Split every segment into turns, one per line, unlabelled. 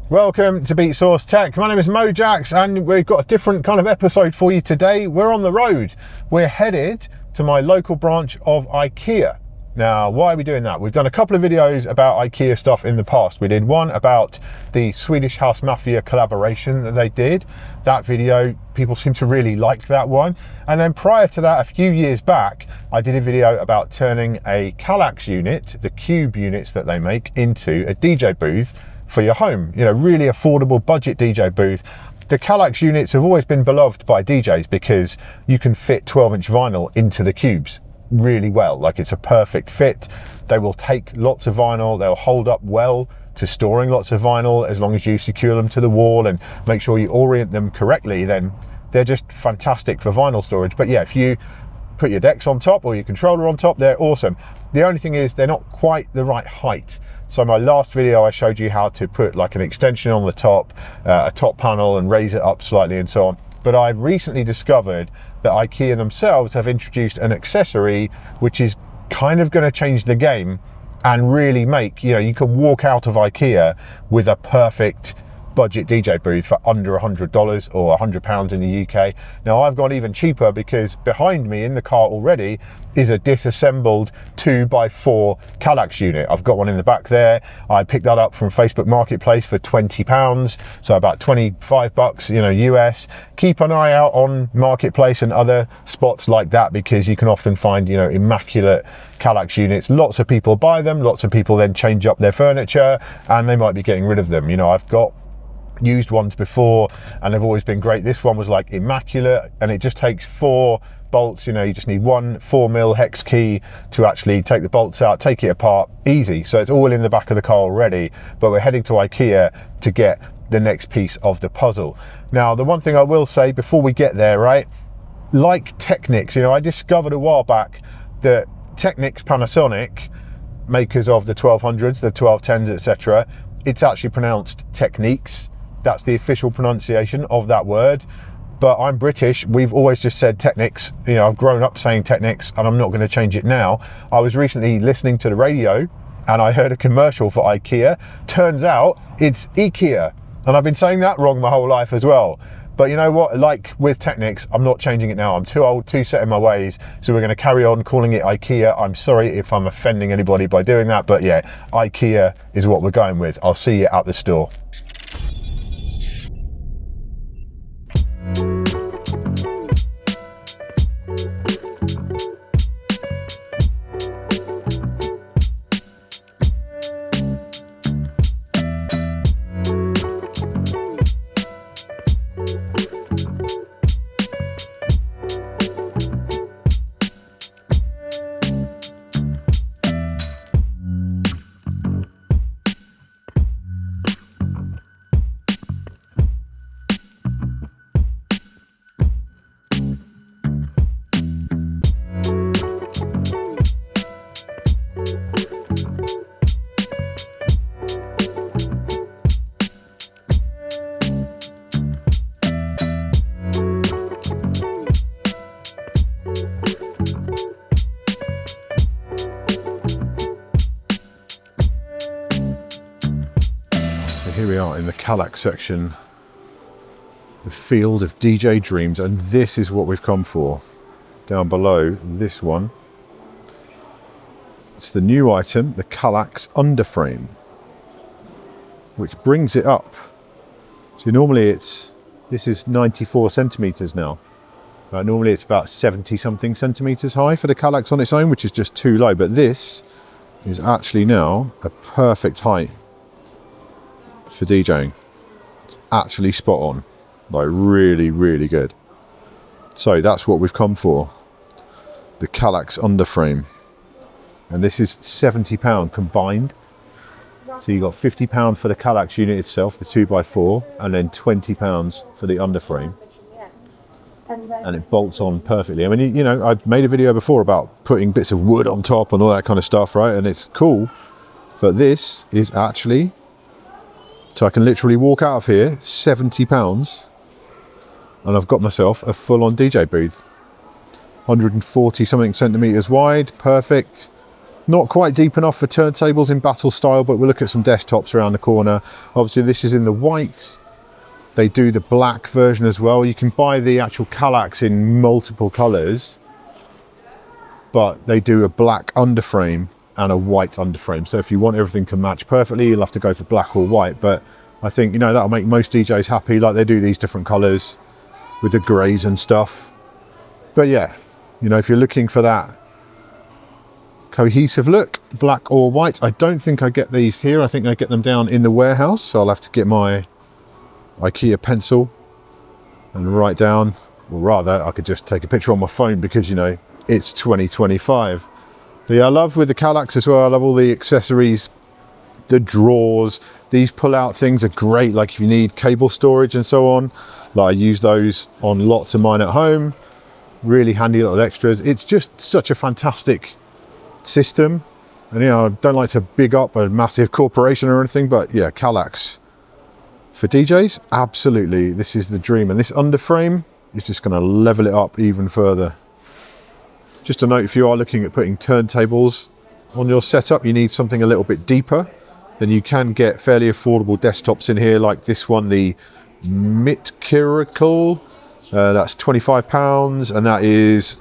Welcome to Beatsource Tech. My name is Mojaxx and we've got a different kind of episode for you today. We're on the road. We're headed to my local branch of IKEA. Now, why are we doing that? We've done a couple of videos about IKEA stuff in the past. We did one about the Swedish House Mafia collaboration that they did. That video, people seem to really like that one. And then prior to that, a few years back, I did a video about turning a KALLAX unit, the cube units that they make, into a DJ booth for your home. You know, really affordable budget DJ booth. The KALLAX units have always been beloved by DJs because you can fit 12-inch vinyl into the cubes really well. Like, it's a perfect fit. They will take lots of vinyl. They'll hold up well to storing lots of vinyl as long as you secure them to the wall and make sure you orient them correctly. Then they're just fantastic for vinyl storage. But yeah, if you put your decks on top or your controller on top, they're awesome. The only thing is they're not quite the right height. So my last video, I showed you how to put like an extension on the top, a top panel, and raise it up slightly and so on. But I've recently discovered that IKEA themselves have introduced an accessory which is kind of going to change the game and really make, you know, you can walk out of IKEA with a perfect budget DJ booth for under $100 or £100 in the UK. Now, I've gone even cheaper because behind me in the car already is a disassembled 2x4 KALLAX unit. I've got one in the back there. I picked that up from Facebook Marketplace for £20, so about 25 bucks, you know, US. Keep an eye out on Marketplace and other spots like that because you can often find, you know, immaculate KALLAX units. Lots of people buy them, lots of people then change up their furniture and they might be getting rid of them. You know, I've got used ones before and they've always been great. This one was like immaculate and it just takes 4 bolts. You know, you just need one 4mm hex key to actually take the bolts out, take it apart, easy. So it's all in the back of the car already, but we're heading to IKEA to get the next piece of the puzzle. Now, the one thing I will say before we get there, right, like Technics, you know, I discovered a while back that Technics Panasonic, makers of the 1200s, the 1210s, etc., it's actually pronounced Techniques. That's the official pronunciation of that word. But I'm British, we've always just said Technics. You know, I've grown up saying Technics and I'm not going to change it now. I was recently listening to the radio and I heard a commercial for IKEA. Turns out it's IKEA. And I've been saying that wrong my whole life as well. But you know what, like with Technics, I'm not changing it now. I'm too old, too set in my ways. So we're going to carry on calling it IKEA. I'm sorry if I'm offending anybody by doing that, but yeah, IKEA is what we're going with. I'll see you at the store. Here we are in the KALLAX section, the field of DJ dreams, and this is what we've come for. Down below, this one. It's the new item, the KALLAX underframe, which brings it up. So normally this is 94 centimeters now. Normally it's about 70 something centimeters high for the KALLAX on its own, which is just too low, but this is actually now a perfect height for DJing. It's actually spot on, like really, really good. So that's what we've come for, the KALLAX underframe. And this is £70 combined. So you got £50 for the KALLAX unit itself, the 2x4, and then £20 for the underframe. And it bolts on perfectly. I mean, you know, I've made a video before about putting bits of wood on top and all that kind of stuff, right? And it's cool, but this is actually, so I can literally walk out of here, £70, and I've got myself a full-on DJ booth. 140 something centimeters wide, perfect. Not quite deep enough for turntables in battle style, but we'll look at some desktops around the corner. Obviously this is in the white. They do the black version as well. You can buy the actual KALLAX in multiple colors, but they do a black underframe and a white underframe. So if you want everything to match perfectly, you'll have to go for black or white. But I think, you know, that'll make most DJs happy. Like, they do these different colors with the grays and stuff. But yeah, you know, if you're looking for that cohesive look, black or white, I don't think I get these here. I think I get them down in the warehouse. So I'll have to get my IKEA pencil and write down, or rather I could just take a picture on my phone, because, you know, it's 2025. But yeah, I love with the KALLAX as well, I love all the accessories, the drawers. These pull-out things are great, like if you need cable storage and so on. Like, I use those on lots of mine at home. Really handy little extras. It's just such a fantastic system. And, you know, I don't like to big up a massive corporation or anything, but yeah, KALLAX for DJs, absolutely, this is the dream. And this underframe is just going to level it up even further. Just a note, if you are looking at putting turntables on your setup, you need something a little bit deeper. Then you can get fairly affordable desktops in here, like this one, the Mojaxx. That's £25, and that is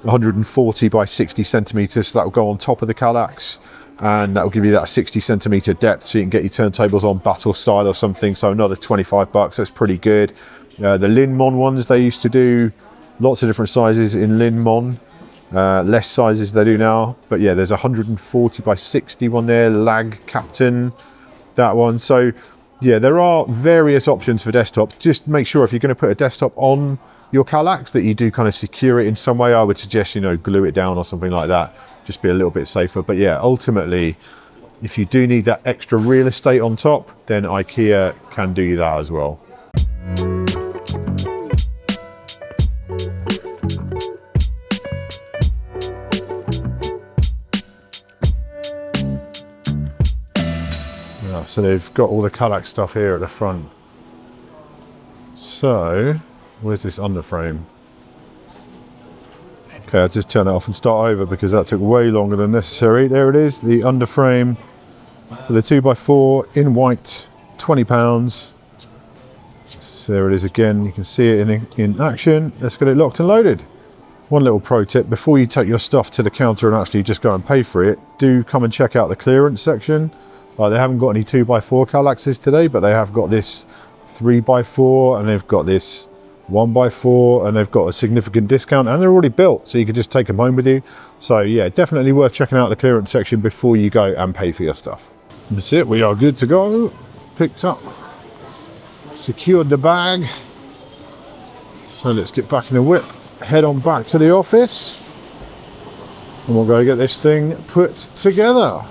140 by 60 centimeters. So that will go on top of the KALLAX, and that will give you that 60 centimeter depth, so you can get your turntables on battle style or something. So another 25 bucks. That's pretty good. The Linmon ones, they used to do lots of different sizes in Linmon. Less sizes they do now, but yeah, there's 140 by 60 one there, Lag Captain, that one. So yeah, there are various options for desktops. Just make sure if you're going to put a desktop on your KALLAX that you do kind of secure it in some way. I would suggest, you know, glue it down or something like that, just be a little bit safer. But yeah, ultimately, if you do need that extra real estate on top, then IKEA can do that as well. So they've got all the KALLAX stuff here at the front. So, where's this underframe? Okay, I'll just turn it off and start over because that took way longer than necessary. There it is, the underframe for the 2x4 in white, £20. So there it is again, you can see it in action. Let's get it locked and loaded. One little pro tip, before you take your stuff to the counter and actually just go and pay for it, do come and check out the clearance section. They haven't got any 2x4 KALLAXes today, but they have got this 3x4, and they've got this 1x4, and they've got a significant discount, and they're already built, so you can just take them home with you. So yeah, definitely worth checking out the clearance section before you go and pay for your stuff. That's it, we are good to go. Picked up, secured the bag. So let's get back in the whip, head on back to the office, and we'll go get this thing put together.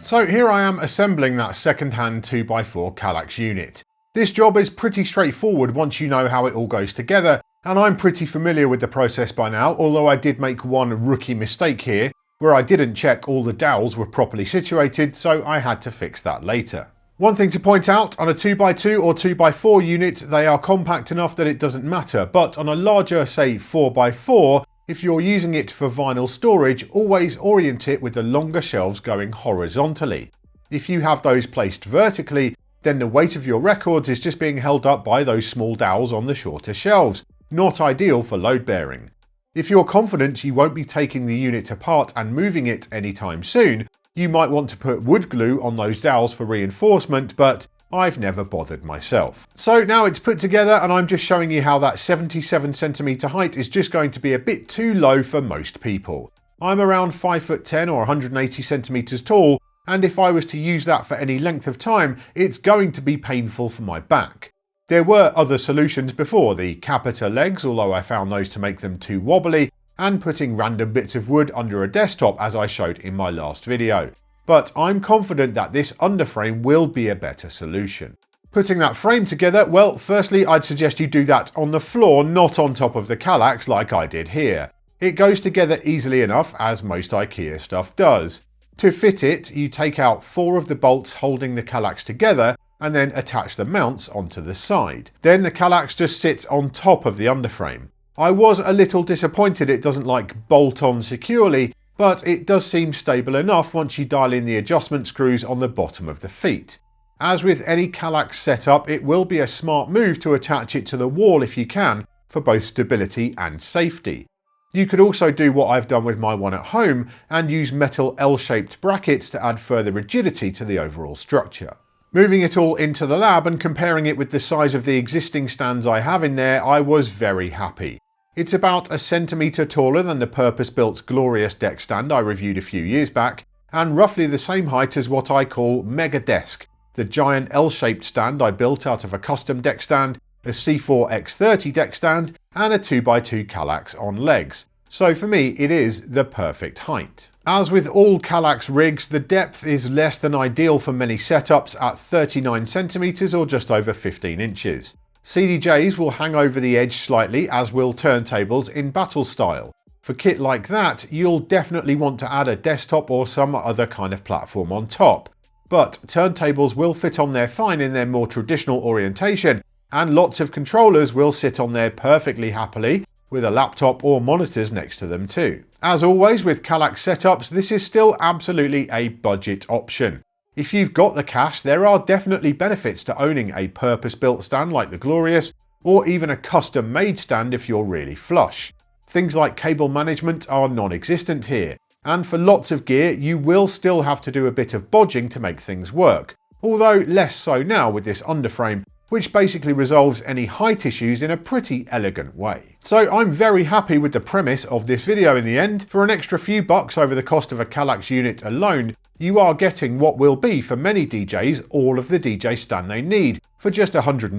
So here I am assembling that second-hand 2x4 KALLAX unit. This job is pretty straightforward once you know how it all goes together, and I'm pretty familiar with the process by now, although I did make one rookie mistake here, where I didn't check all the dowels were properly situated, so I had to fix that later. One thing to point out, on a 2x2 or 2x4 unit, they are compact enough that it doesn't matter, but on a larger, say 4x4, if you're using it for vinyl storage, always orient it with the longer shelves going horizontally. If you have those placed vertically, then the weight of your records is just being held up by those small dowels on the shorter shelves. Not ideal for load bearing. If you're confident you won't be taking the unit apart and moving it anytime soon, you might want to put wood glue on those dowels for reinforcement, but I've never bothered myself. So now it's put together, and I'm just showing you how that 77cm height is just going to be a bit too low for most people. I'm around 5'10" or 180cm tall, and if I was to use that for any length of time, it's going to be painful for my back. There were other solutions before, the capita legs, although I found those to make them too wobbly, and putting random bits of wood under a desktop as I showed in my last video. But I'm confident that this underframe will be a better solution. Putting that frame together, well, firstly I'd suggest you do that on the floor, not on top of the KALLAX like I did here. It goes together easily enough, as most IKEA stuff does. To fit it, you take out 4 of the bolts holding the KALLAX together and then attach the mounts onto the side. Then the KALLAX just sits on top of the underframe. I was a little disappointed it doesn't bolt on securely, but it does seem stable enough once you dial in the adjustment screws on the bottom of the feet. As with any KALLAX setup, it will be a smart move to attach it to the wall if you can, for both stability and safety. You could also do what I've done with my one at home and use metal L-shaped brackets to add further rigidity to the overall structure. Moving it all into the lab and comparing it with the size of the existing stands I have in there, I was very happy. It's about 1 centimetre taller than the purpose-built Glorious deck stand I reviewed a few years back, and roughly the same height as what I call Mega Desk, the giant L-shaped stand I built out of a custom deck stand, a C4X30 deck stand, and a 2x2 KALLAX on legs. So for me, it is the perfect height. As with all KALLAX rigs, the depth is less than ideal for many setups at 39 centimetres or just over 15 inches. CDJs will hang over the edge slightly, as will turntables in battle style. For kit like that, you'll definitely want to add a desktop or some other kind of platform on top. But turntables will fit on there fine in their more traditional orientation, and lots of controllers will sit on there perfectly happily, with a laptop or monitors next to them too. As always with KALLAX setups, this is still absolutely a budget option. If you've got the cash, there are definitely benefits to owning a purpose-built stand like the Glorious, or even a custom-made stand if you're really flush. Things like cable management are non-existent here, and for lots of gear you will still have to do a bit of bodging to make things work, although less so now with this underframe, which basically resolves any height issues in a pretty elegant way. So I'm very happy with the premise of this video in the end. For an extra few bucks over the cost of a KALLAX unit alone, you are getting what will be for many DJs all of the DJ stand they need for just $110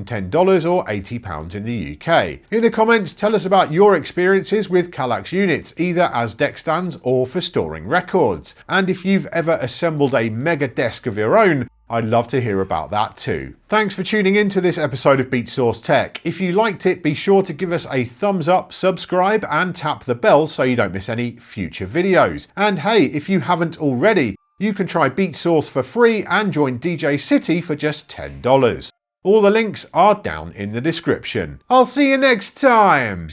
or £80 in the UK. In the comments, tell us about your experiences with KALLAX units, either as deck stands or for storing records. And if you've ever assembled a mega desk of your own, I'd love to hear about that too. Thanks for tuning in to this episode of Beatsource Tech. If you liked it, be sure to give us a thumbs up, subscribe, and tap the bell so you don't miss any future videos. And hey, if you haven't already, you can try Beatsource for free and join DJcity for just $10. All the links are down in the description. I'll see you next time!